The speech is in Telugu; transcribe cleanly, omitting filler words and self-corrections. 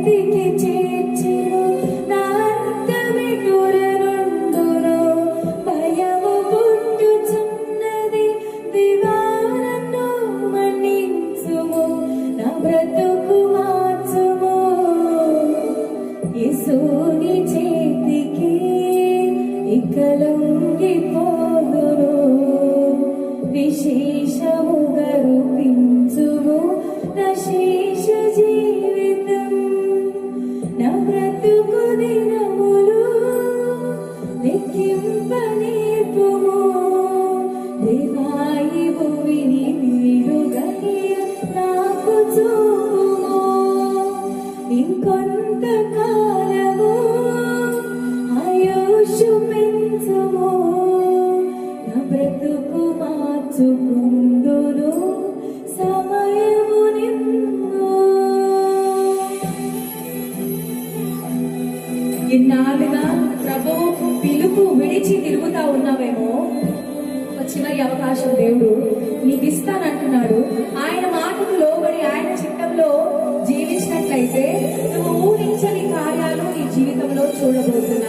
చేతికి చేర్చెను నా అంతమిటురనుండును భయము పుట్టుచున్నది దేవా నన్ను మన్నించుము నా బ్రతుకు మార్చుము యేసుని చేతికి ఇక లొంగిపోదును విశేషముగా రూపించుము నా శేష జీవితం నా బ్రతుకు దినములు లెక్కింపనేర్పుము దేవా ఈ భూమిని వీడుగని నాకు చూపుము ఇంకొంత కాలము ఆయుష్ పెంచుము నా బ్రతుకు మార్చుకుందును సమయము నిన్ను. ఇన్నాళ్ళుగా ప్రభువు పిలుపు విడిచి తిరుగుతా ఉన్నావేమో, చివరి అవకాశం దేవుడు నీకు ఇస్తానంటున్నాడు. ఆయన మాటకు లోబడి ఆయన చిత్తంలో జీవించినట్లయితే నువ్వు ఊహించని కార్యాలు నీ జీవితంలో చూడబోతున్నావు.